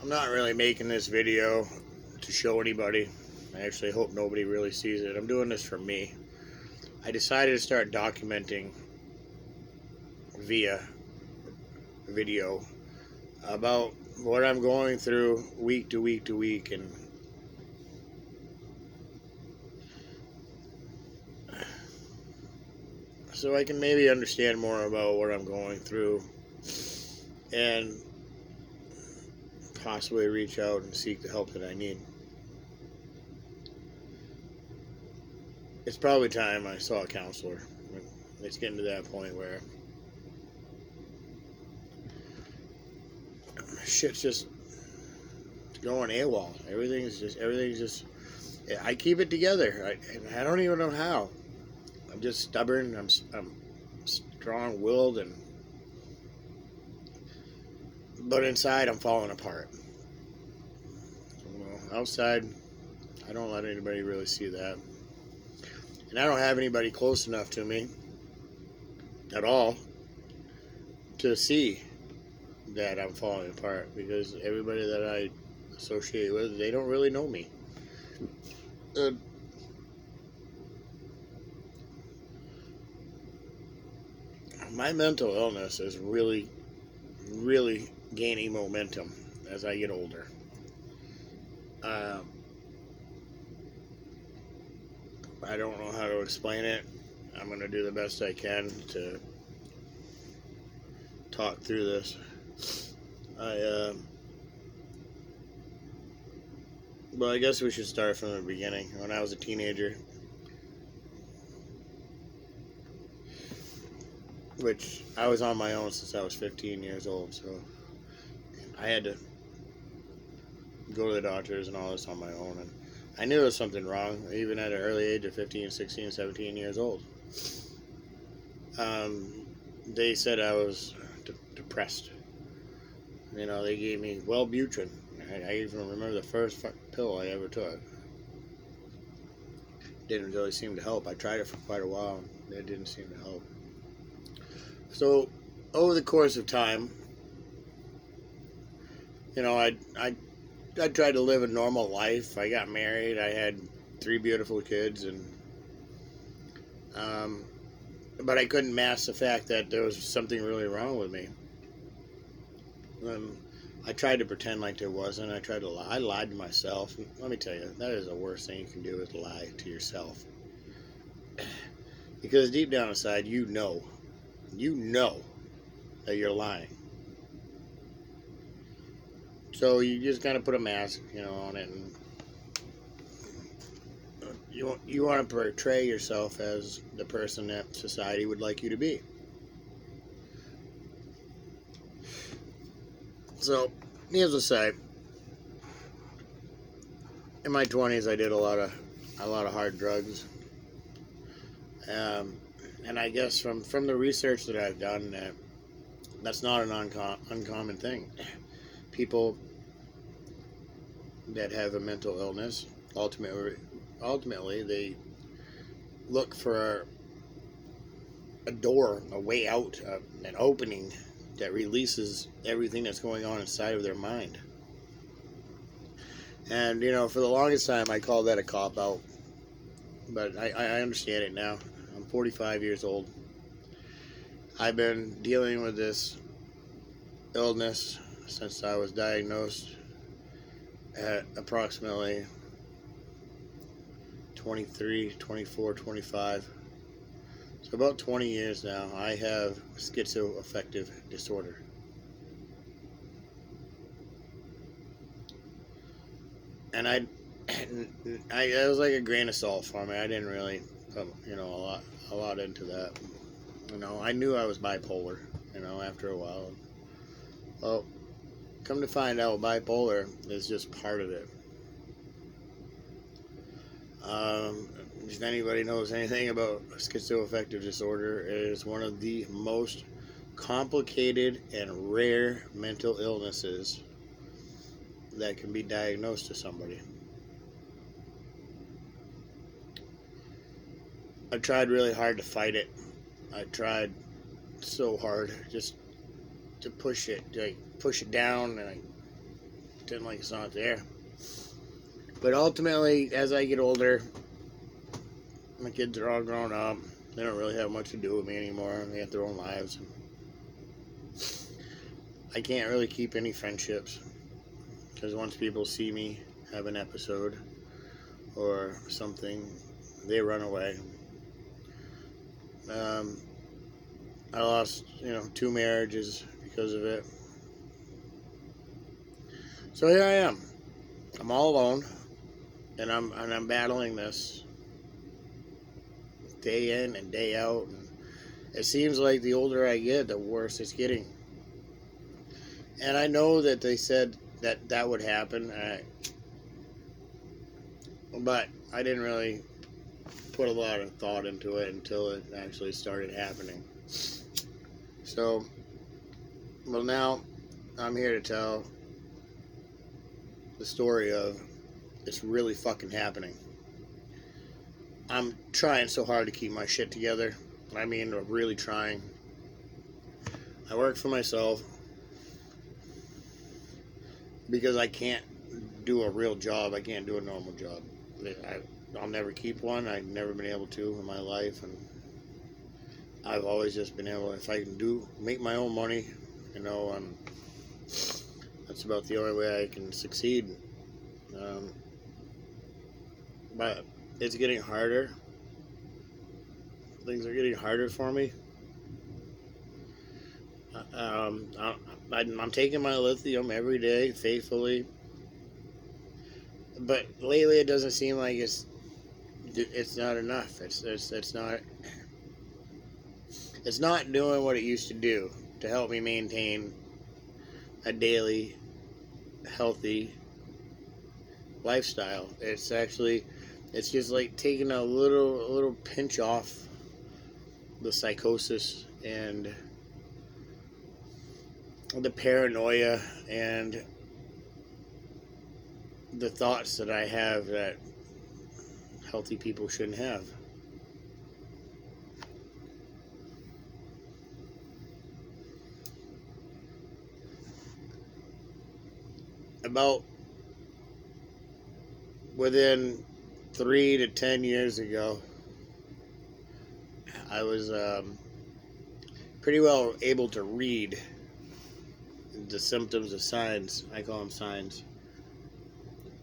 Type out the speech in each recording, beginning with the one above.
I'm not really making this video to show anybody. I actually hope nobody really sees it. I'm doing this for me. I decided to start documenting via video about what I'm going through week to week to week, and so I can maybe understand more about what I'm going through and possibly reach out and seek the help that I need. It's probably time I saw a counselor. It's getting to that point where shit's just going AWOL. Everything's just. I keep it together. I don't even know how. I'm just stubborn. I'm strong-willed, but inside I'm falling apart. Outside, I don't let anybody really see that, and I don't have anybody close enough to me at all to see that I'm falling apart, because everybody that I associate with, they don't really know me. My mental illness is really gaining momentum as I get older. I don't know how to explain it. I'm going to do the best I can to talk through this. Well, I guess we should start from the beginning. When I was a teenager, which I was on my own since I was 15 years old, so I had to go to the doctors and all this on my own, and I knew there was something wrong, even at an early age of 15, 16, 17 years old. They said I was depressed. You know, they gave me Wellbutrin. I even remember the first pill I ever took. Didn't really seem to help. I tried it for quite a while, and it didn't seem to help. So, over the course of time, you know, I tried to live a normal life. I got married. I had 3 beautiful kids, and but I couldn't mask the fact that there was something really wrong with me. I tried to pretend like there wasn't. I tried to lie. I lied to myself. And let me tell you, that is the worst thing you can do, is lie to yourself. Because deep down inside, you know that you're lying. So you just kind of put a mask, on it, and you want to portray yourself as the person that society would like you to be. So, needless to say, in my 20s, I did a lot of hard drugs, and I guess from the research that I've done, that's not an uncommon thing. People that have a mental illness, ultimately, they look for a door, a way out, an opening that releases everything that's going on inside of their mind. And, for the longest time, I called that a cop-out. But I understand it now. I'm 45 years old. I've been dealing with this illness since I was diagnosed at approximately 23, 24, 25. So about 20 years now, I have schizoaffective disorder. And it was like a grain of salt for me. I didn't really put, a lot into that. I knew I was bipolar, after a while. Well, come to find out, bipolar is just part of it. If anybody knows anything about schizoaffective disorder, it is one of the most complicated and rare mental illnesses that can be diagnosed to somebody. I tried really hard to fight it. I tried so hard just to push it down, and pretend like it's not there. But ultimately, as I get older, my kids are all grown up. They don't really have much to do with me anymore. They have their own lives. I can't really keep any friendships, because once people see me have an episode or something, they run away. I lost, 2 marriages because of it. So here I am. I'm all alone, and I'm battling this day in and day out. And it seems like the older I get, the worse it's getting. And I know that they said that would happen, but I didn't really put a lot of thought into it until it actually started happening. So, well, now I'm here to tell the story of it's really fucking happening. I'm trying so hard to keep my shit together. I mean, I'm really trying. I work for myself because I can't do a real job. I can't do a normal job. I'll never keep one. I've never been able to in my life, and I've always just been able, if I can make my own money, that's about the only way I can succeed. But it's getting harder. Things are getting harder for me. I'm taking my lithium every day faithfully, but lately it doesn't seem like it's not enough. It's not doing what it used to do to help me maintain a daily healthy lifestyle. It's just like taking a little pinch off the psychosis and the paranoia and the thoughts that I have that healthy people shouldn't have. About within 3 to 10 years ago, I was pretty well able to read the symptoms of signs, I call them signs,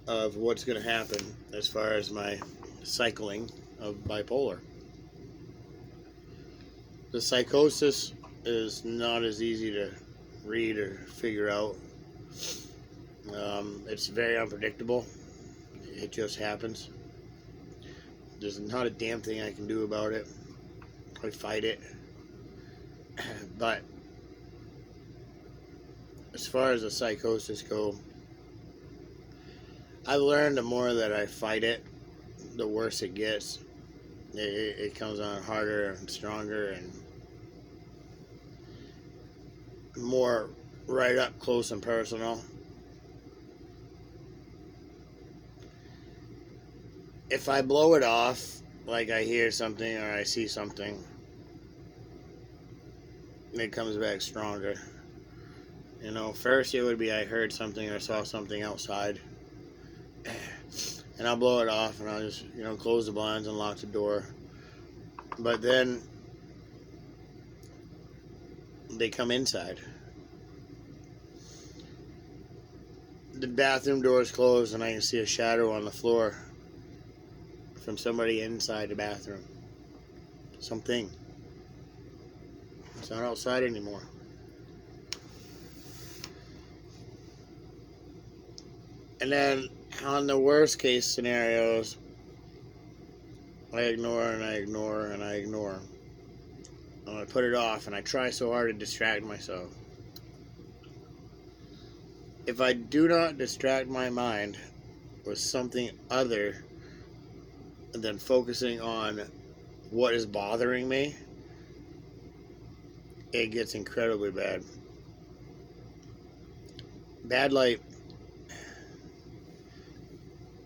of what's going to happen as far as my cycling of bipolar. The psychosis is not as easy to read or figure out. It's very unpredictable. It just happens. There's not a damn thing I can do about it. I fight it. But as far as the psychosis go, I've learned the more that I fight it, the worse it gets. It comes on harder and stronger and more right up close and personal. If I blow it off, like I hear something or I see something, it comes back stronger. First it would be I heard something or saw something outside, and I'll blow it off and I'll just, close the blinds and lock the door. But then they come inside. The bathroom door is closed and I can see a shadow on the floor from somebody inside the bathroom. Something. It's not outside anymore. And then on the worst case scenarios, I ignore and I ignore and I ignore. And I put it off and I try so hard to distract myself. If I do not distract my mind with something other than focusing on what is bothering me, it gets incredibly bad. Bad like,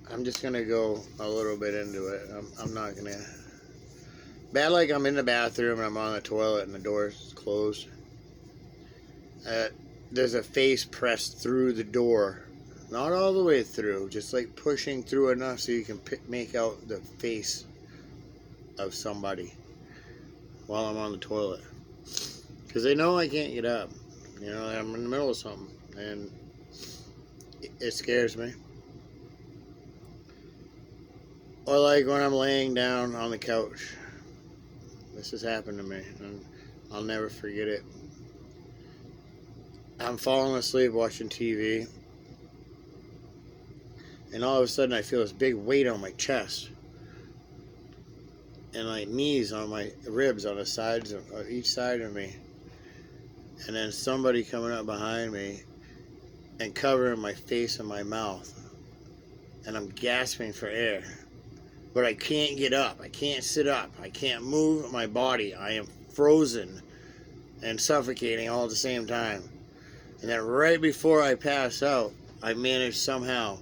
I'm just going to go a little bit into it. I'm not going to. Bad like I'm in the bathroom and I'm on the toilet and the door's closed. There's a face pressed through the door Not all the way through, just like pushing through enough so you can make out the face of somebody while I'm on the toilet. Because they know I can't get up. You know, I'm in the middle of something, and it scares me. Or like when I'm laying down on the couch. This has happened to me, and I'll never forget it. I'm falling asleep watching TV, and all of a sudden I feel this big weight on my chest, and like knees on my ribs on the sides of each side of me, and then somebody coming up behind me and covering my face and my mouth, and I'm gasping for air, but I can't get up, I can't sit up, I can't move my body, I am frozen and suffocating all at the same time. And then right before I pass out, I managed somehow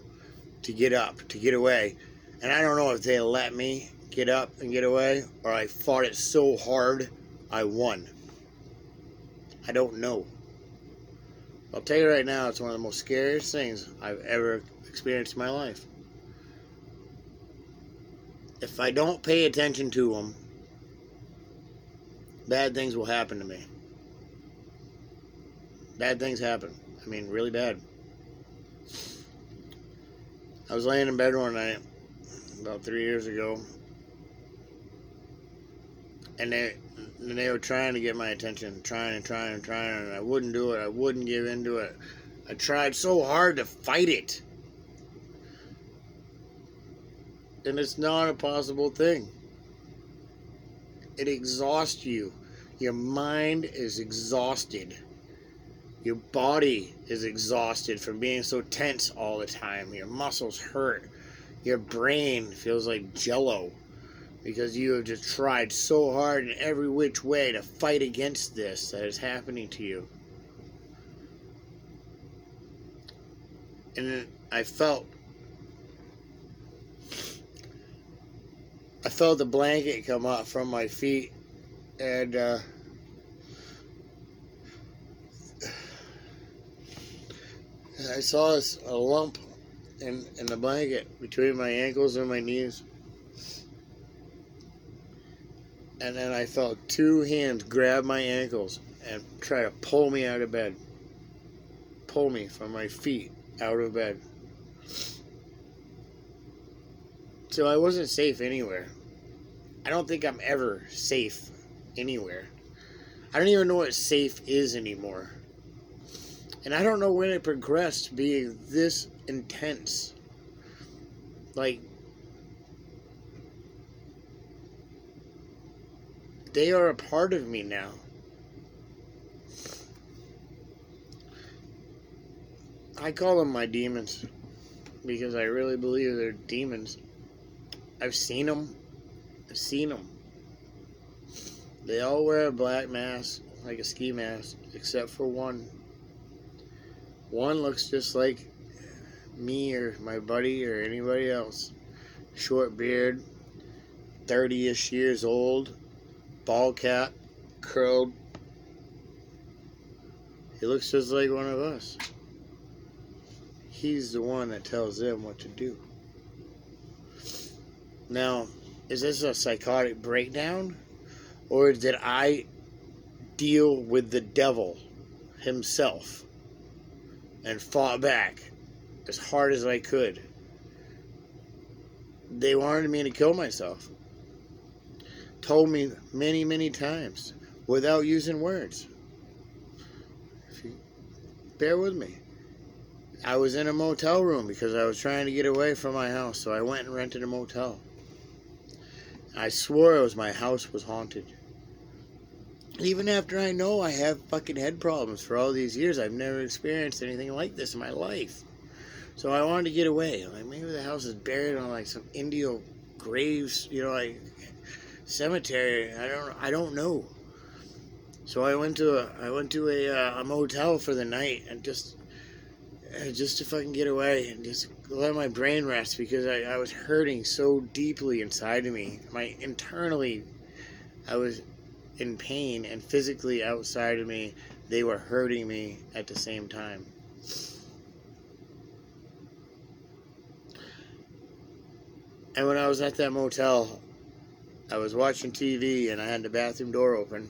to get up, to get away. And I don't know if they let me get up and get away, or I fought it so hard I won. I don't know. I'll tell you right now, it's one of the most scariest things I've ever experienced in my life. If I don't pay attention to them, bad things will happen to me. Bad things happen. I mean, really bad. I was laying in bed one night, about 3 years ago, and they were trying to get my attention, trying, and I wouldn't do it. I wouldn't give into it. I tried so hard to fight it. And it's not a possible thing. It exhausts you. Your mind is exhausted. Your body is exhausted from being so tense all the time. Your muscles hurt. Your brain feels like jello because you have just tried so hard in every which way to fight against this that is happening to you. And I felt the blanket come up from my feet, and I saw a lump in the blanket between my ankles and my knees. And then I felt two hands grab my ankles and try to pull me out of bed. Pull me from my feet out of bed. So I wasn't safe anywhere. I don't think I'm ever safe anywhere. I don't even know what safe is anymore. And I don't know when it progressed to being this intense. Like, they are a part of me now. I call them my demons because I really believe they're demons. I've seen them. They all wear a black mask, like a ski mask, except for one. One looks just like me or my buddy or anybody else. Short beard, 30-ish years old, bald cap, curled. He looks just like one of us. He's the one that tells them what to do. Now, is this a psychotic breakdown? Or did I deal with the devil himself and fought back as hard as I could? They wanted me to kill myself. Told me many, many times without using words. Bear with me. I was in a motel room because I was trying to get away from my house, so I went and rented a motel. I swore my house was haunted. Even after I know I have fucking head problems for all these years, I've never experienced anything like this in my life. So I wanted to get away. Like, maybe the house is buried on like some Indio graves, like cemetery. I don't know. So I went to a motel for the night and just to fucking get away and just let my brain rest because I was hurting so deeply inside of me. Internally, I was in pain, and physically outside of me, they were hurting me at the same time. And when I was at that motel, I was watching TV and I had the bathroom door open.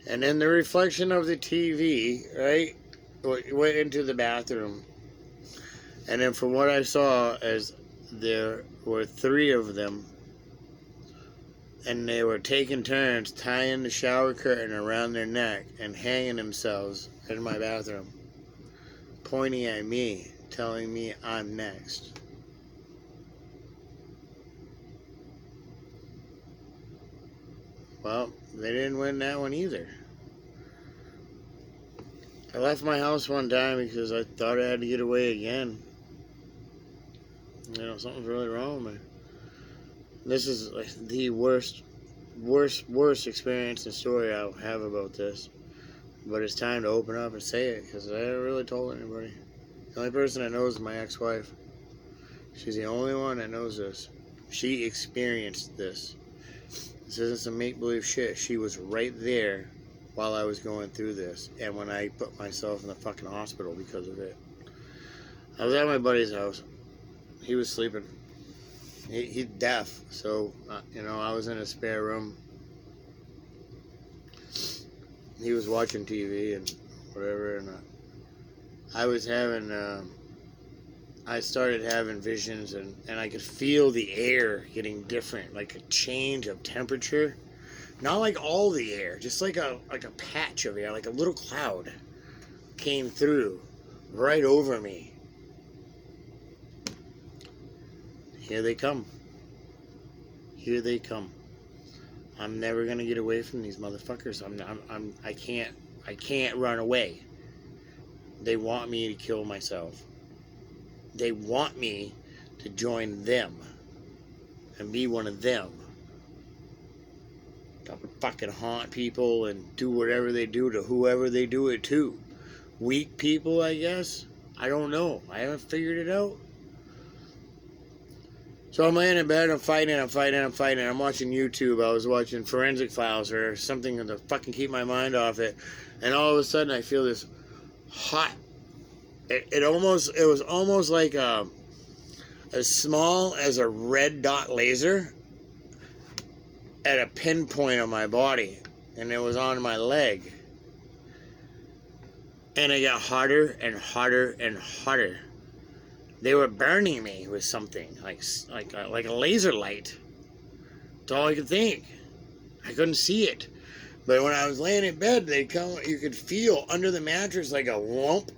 And in the reflection of the TV, right, went into the bathroom. And then from what I saw, as there were 3 of them, and they were taking turns tying the shower curtain around their neck and hanging themselves in my bathroom, pointing at me, telling me I'm next. Well, they didn't win that one either. I left my house one time because I thought I had to get away again. You know, something's really wrong with me. This is like the worst experience and story I'll have about this. But it's time to open up and say it, because I haven't really told anybody. The only person that knows is my ex-wife. She's the only one that knows this. She experienced this. This isn't some make-believe shit. She was right there while I was going through this, and when I put myself in the fucking hospital because of it. I was at my buddy's house. He was sleeping. He's deaf, so, you know, I was in a spare room. He was watching TV and whatever, and I was having, I started having visions, and I could feel the air getting different, like a change of temperature. Not like all the air, just like a patch of air, like a little cloud came through right over me. Here they come. Here they come. I'm never gonna get away from these motherfuckers. I can't run away. They want me to kill myself. They want me to join them and be one of them. To fucking haunt people and do whatever they do to whoever they do it to. Weak people, I guess. I don't know. I haven't figured it out. So I'm laying in bed, I'm fighting. I'm watching YouTube. I was watching Forensic Files or something to fucking keep my mind off it. And all of a sudden I feel this hot. It was almost like as small as a red dot laser at a pinpoint on my body. And it was on my leg. And it got hotter and hotter and hotter. They were burning me with something, like a laser light. That's all I could think. I couldn't see it. But when I was laying in bed, you could feel under the mattress like a lump.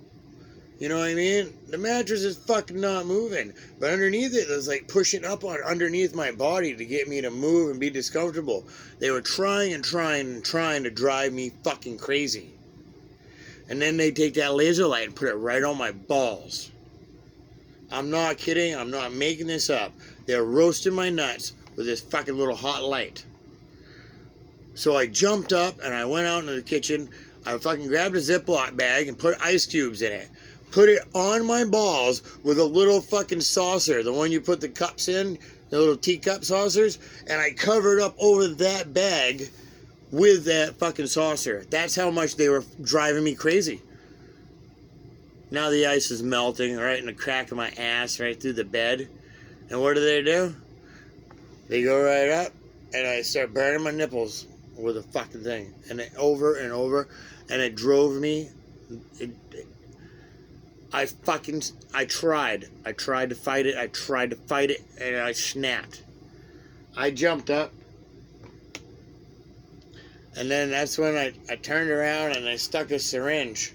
You know what I mean? The mattress is fucking not moving. But underneath it was like pushing up on underneath my body to get me to move and be discomfortable. They were trying to drive me fucking crazy. And then they take that laser light and put it right on my balls. I'm not kidding. I'm not making this up. They're roasting my nuts with this fucking little hot light. So I jumped up and I went out into the kitchen. I fucking grabbed a Ziploc bag and put ice cubes in it. Put it on my balls with a little fucking saucer. The one you put the cups in. The little teacup saucers. And I covered up over that bag with that fucking saucer. That's how much they were driving me crazy. Now the ice is melting right in the crack of my ass, right through the bed. And what do? They go right up, and I start burning my nipples with a fucking thing. And it over and over, and it drove me. I tried. I tried to fight it, and I snapped. I jumped up. And then that's when I turned around and I stuck a syringe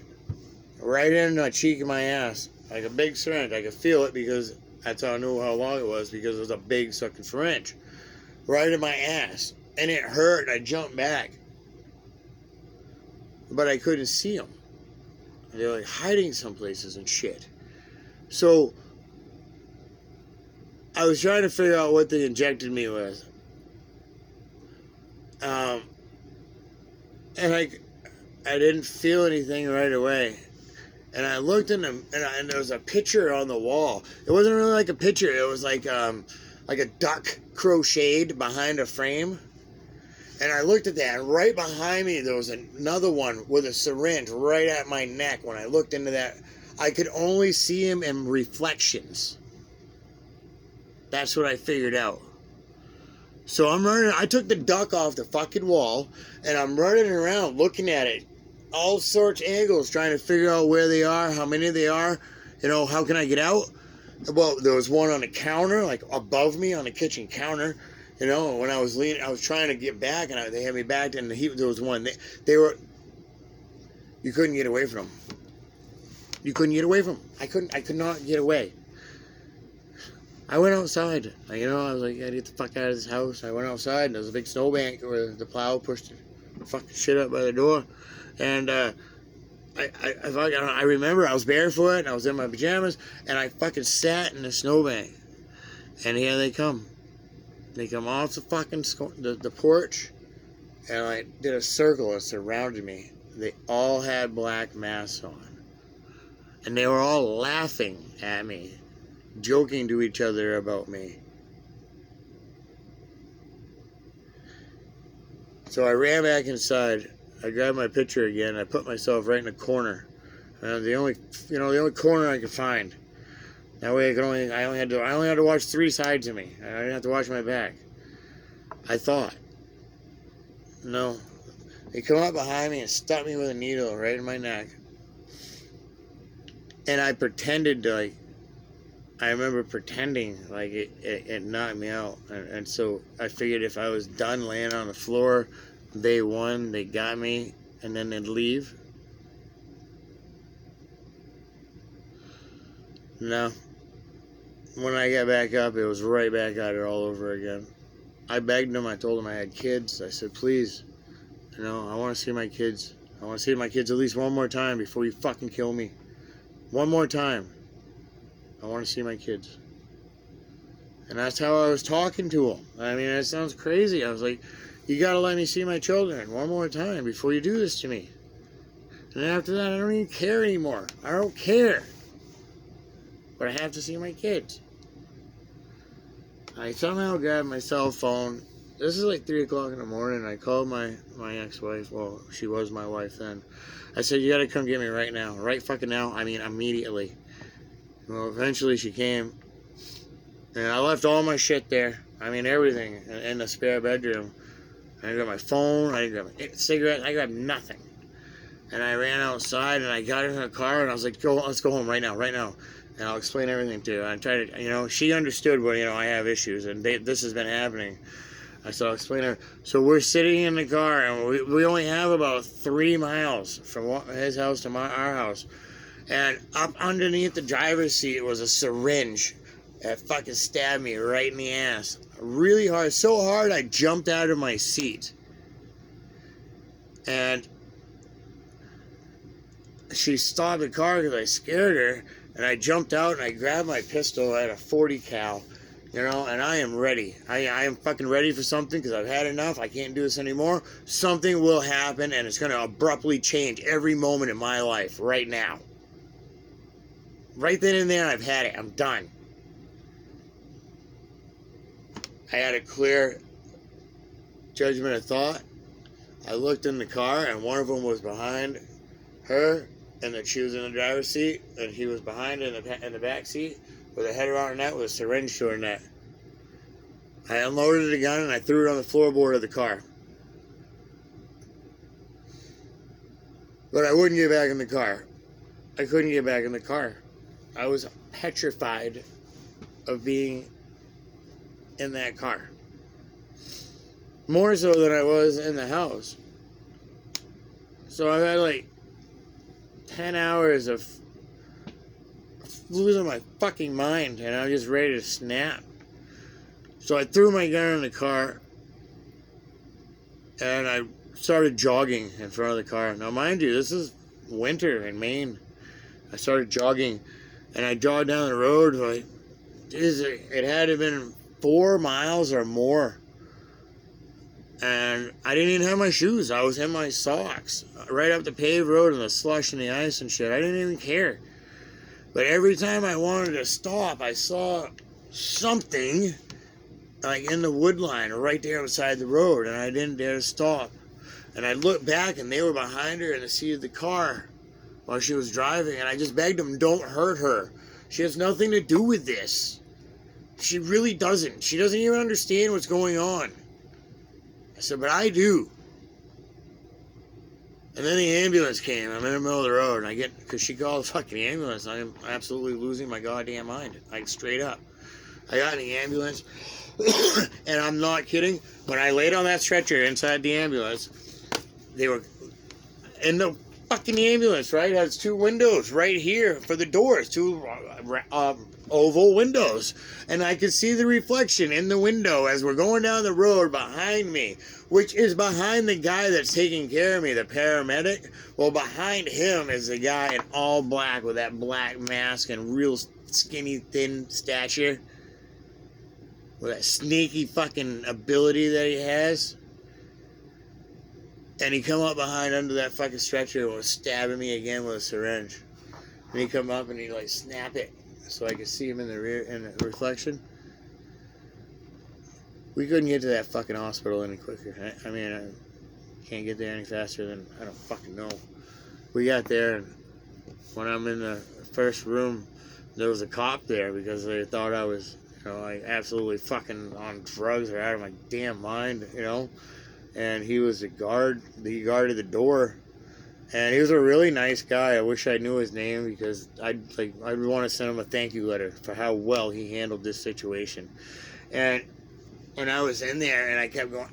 right in the cheek of my ass, like a big syringe. I could feel it because that's how I knew how long it was, because it was a big sucking syringe right in my ass, and it hurt. I jumped back, but I couldn't see them. They were like hiding some places and shit. So I was trying to figure out what they injected me with, and I didn't feel anything right away. And I looked in them, and there was a picture on the wall. It wasn't really like a picture. It was like a duck crocheted behind a frame. And I looked at that, and right behind me there was another one with a syringe right at my neck. When I looked into that, I could only see him in reflections. That's what I figured out. So I'm running. I took the duck off the fucking wall, and I'm running around looking at it, all sorts of angles, trying to figure out where they are, how many they are. You know, how can I get out? Well, there was one on the counter, like above me on the kitchen counter. You know, when I was leaning, I was trying to get back, and they had me back, and there was one. They were. You couldn't get away from them. You couldn't get away from them. I could not get away. I went outside. You know, I was like, I gotta get the fuck out of this house. I went outside, and there was a big snowbank where the plow pushed the fucking shit up by the door. And I remember I was barefoot, and I was in my pajamas, and I fucking sat in the snowbank. And here they come. They come off the fucking the porch, and I did a circle and surrounded me. They all had black masks on. And they were all laughing at me, joking to each other about me. So I ran back inside. I grabbed my picture again. I put myself right in the corner, the only corner I could find. That way I only had to watch 3 sides of me. I didn't have to watch my back. I thought, no, they come up behind me and stuck me with a needle right in my neck. And I pretended to, I remember pretending like it knocked me out. And so I figured if I was done laying on the floor, they won, they got me, and then they'd leave. No. When I got back up, it was right back at it all over again. I begged them. I told them I had kids. I said, please, I want to see my kids. I want to see my kids at least one more time before you fucking kill me. One more time. I want to see my kids. And that's how I was talking to them. I mean, that sounds crazy. I was like, you got to let me see my children one more time before you do this to me. And after that, I don't even care anymore. I don't care. But I have to see my kids. I somehow grabbed my cell phone. This is like 3 o'clock in the morning. I called my ex-wife. Well, she was my wife then. I said, you got to come get me right now. Right fucking now. I mean, immediately. Well, eventually she came. And I left all my shit there. I mean, everything in the spare bedroom. I didn't grab my phone. I didn't grab my cigarette. I grabbed nothing. And I ran outside and I got in the car and I was like, let's go home right now. And I'll explain everything to her. I tried to, she understood what, I have issues and this has been happening. So I'll explain to her. So we're sitting in the car and we only have about 3 miles from his house to our house. And up underneath the driver's seat was a syringe that fucking stabbed me right in the ass. Really hard. So hard I jumped out of my seat. And she stopped the car because I scared her. And I jumped out and I grabbed my pistol at a 40 cal, and I am ready. I am fucking ready for something because I've had enough. I can't do this anymore. Something will happen and it's going to abruptly change every moment in my life right now. Right then and there, I've had it. I'm done. I had a clear judgment of thought. I looked in the car and one of them was behind her. And that she was in the driver's seat, and he was behind in the back seat with a head around her neck with a syringe to her neck. I unloaded the gun and I threw it on the floorboard of the car. But I wouldn't get back in the car. I couldn't get back in the car. I was petrified of being in that car. More so than I was in the house. So I've had like 10 hours of losing my fucking mind and I was just ready to snap. So I threw my gun in the car and I started jogging in front of the car. Now mind you, this is winter in Maine. I started jogging and I jogged down the road like, it had to have been 4 miles or more. And I didn't even have my shoes. I was in my socks. Right up the paved road and the slush and the ice and shit. I didn't even care. But every time I wanted to stop, I saw something like in the wood line right there beside the road. And I didn't dare to stop. And I looked back and they were behind her in the seat of the car while she was driving. And I just begged them, don't hurt her. She has nothing to do with this. She really doesn't. She doesn't even understand what's going on. I said, but I do. And then the ambulance came. I'm in the middle of the road, and because she called the fucking ambulance, I'm absolutely losing my goddamn mind. Like, straight up. I got in the ambulance, and I'm not kidding. When I laid on that stretcher inside the ambulance, they were in the fucking ambulance, right? It has 2 windows right here for the doors, 2 oval windows. And I could see the reflection in the window as we're going down the road behind me, which is behind the guy that's taking care of me, the paramedic. Well, behind him is the guy in all black with that black mask and real skinny, thin stature. With that sneaky fucking ability that he has. And he come up behind under that fucking stretcher and was stabbing me again with a syringe. And he come up and he like snap it so I could see him in the rear in the reflection. We couldn't get to that fucking hospital any quicker. I mean, I can't get there any faster than I don't fucking know. We got there, and when I'm in the first room, there was a cop there because they thought I was, like absolutely fucking on drugs or out of my damn mind, And he was the guard. He guarded the door, and he was a really nice guy. I wish I knew his name because I'd want to send him a thank you letter for how well he handled this situation. And when I was in there, and I kept going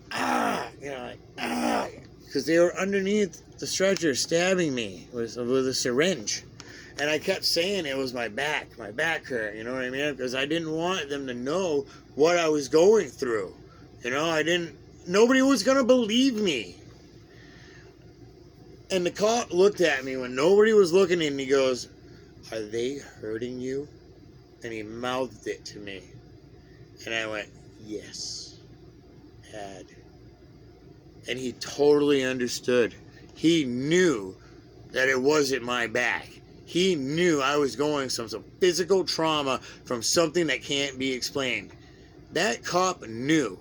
because they were underneath the stretcher stabbing me with a syringe. And I kept saying it was my back hurt, you know what I mean? Because I didn't want them to know what I was going through. Nobody was going to believe me. And the cop looked at me when nobody was looking and he goes, "Are they hurting you?" And he mouthed it to me. And I went, "Yes, Dad." And he totally understood. He knew that it wasn't my back. He knew I was going some physical trauma from something that can't be explained. That cop knew.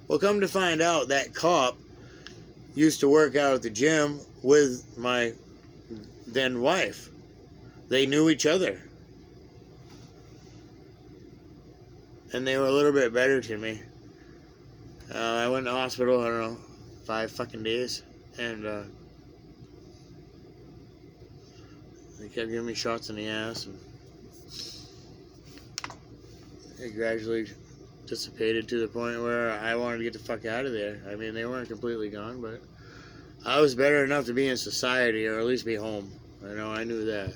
Well, come to find out, that cop used to work out at the gym with my then wife. They knew each other. And they were a little bit better to me. I went to the hospital, 5 fucking days. And they kept giving me shots in the ass, and it gradually dissipated to the point where I wanted to get the fuck out of there. I mean, they weren't completely gone, but I was better enough to be in society, or at least be home. I knew that.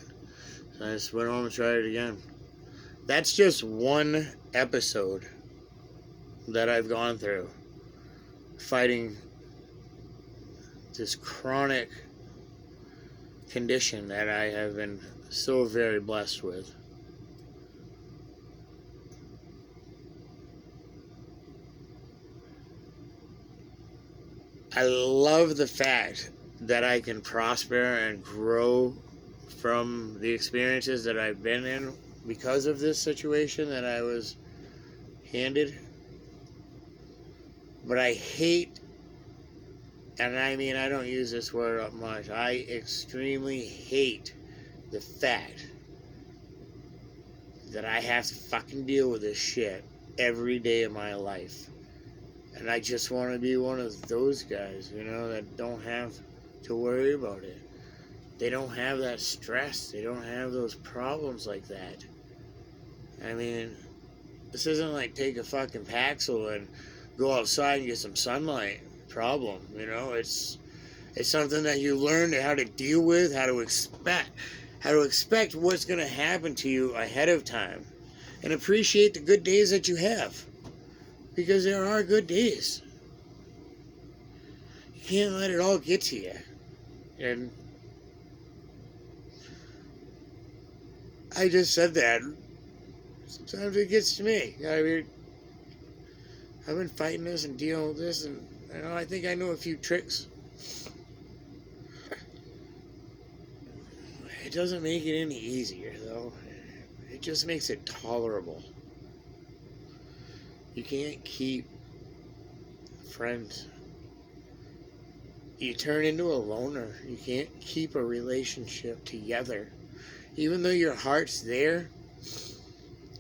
So I just went home and tried it again. That's just one episode that I've gone through, fighting this chronic condition that I have been so very blessed with. I love the fact that I can prosper and grow from the experiences that I've been in because of this situation that I was handed. But I hate, and I mean, I don't use this word up much, I extremely hate the fact that I have to fucking deal with this shit every day of my life. And I just want to be one of those guys, that don't have to worry about it. They don't have that stress. They don't have those problems like that. I mean, this isn't like take a fucking Paxil and go outside and get some sunlight problem, It's something that you learn how to deal with, how to expect what's going to happen to you ahead of time, and appreciate the good days that you have. Because there are good days. You can't let it all get to you. And I just said that. Sometimes it gets to me. I mean, I've been fighting this and dealing with this, and I think I know a few tricks. It doesn't make it any easier, though. It just makes it tolerable. You can't keep friends. You turn into a loner. You can't keep a relationship together. Even though your heart's there,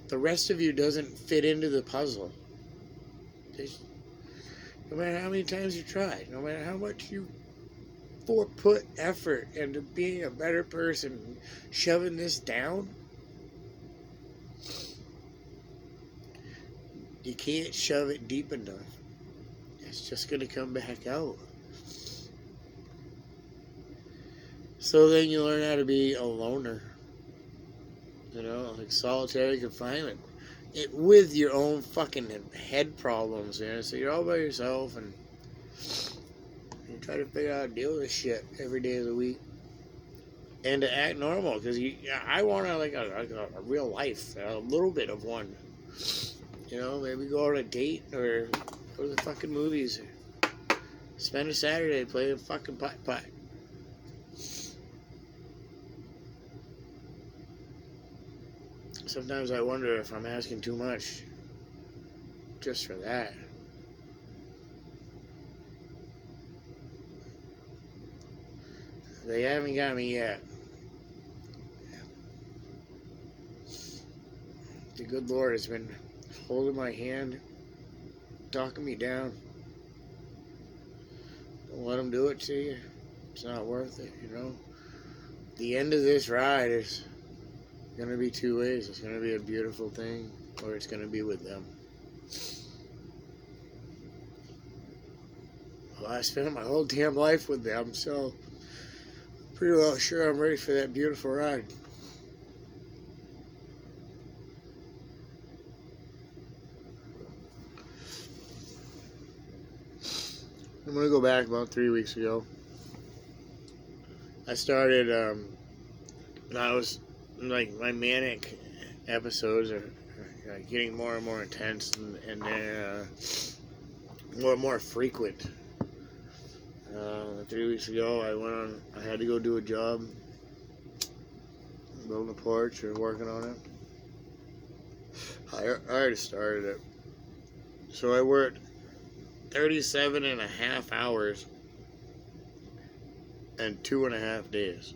the rest of you doesn't fit into the puzzle. No matter how many times you try, no matter how much you put effort into being a better person, shoving this down, you can't shove it deep enough. It's just going to come back out. So then you learn how to be a loner. Like solitary confinement. With your own fucking head problems, So you're all by yourself and you try to figure out how to deal with this shit every day of the week. And to act normal, because I want a real life, a little bit of one. Maybe go on a date or go to the fucking movies. Or spend a Saturday playing fucking putt-putt. Sometimes I wonder if I'm asking too much just for that. They haven't got me yet. The good Lord has been holding my hand, talking me down. Don't let him do it to you. It's not worth it, The end of this ride is going to be two ways. It's going to be a beautiful thing, or it's going to be with them. Well, I spent my whole damn life with them, so pretty well sure I'm ready for that beautiful ride. I'm going to go back about 3 weeks ago. I started, and I was, like, my manic episodes are getting more and more intense, and they're more and more frequent. 3 weeks ago, I had to go do a job, building a porch or working on it. I already started it. So I worked 37 and a half hours and 2.5 days.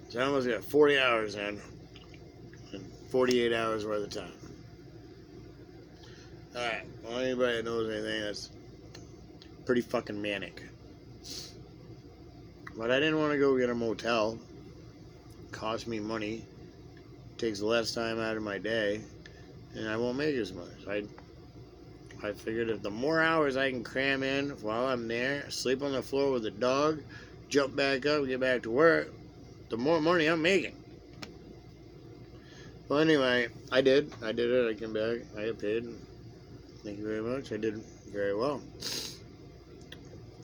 So I almost got 40 hours in and 48 hours worth of time. Alright, well, anybody that knows anything, that's pretty fucking manic. But I didn't want to go get a motel. It cost me money. Takes less time out of my day. And I won't make as much. I figured if the more hours I can cram in while I'm there, sleep on the floor with the dog, jump back up, get back to work, the more money I'm making. Well, anyway, I did it. I came back. I got paid. Thank you very much. I did very well.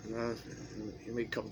You made a couple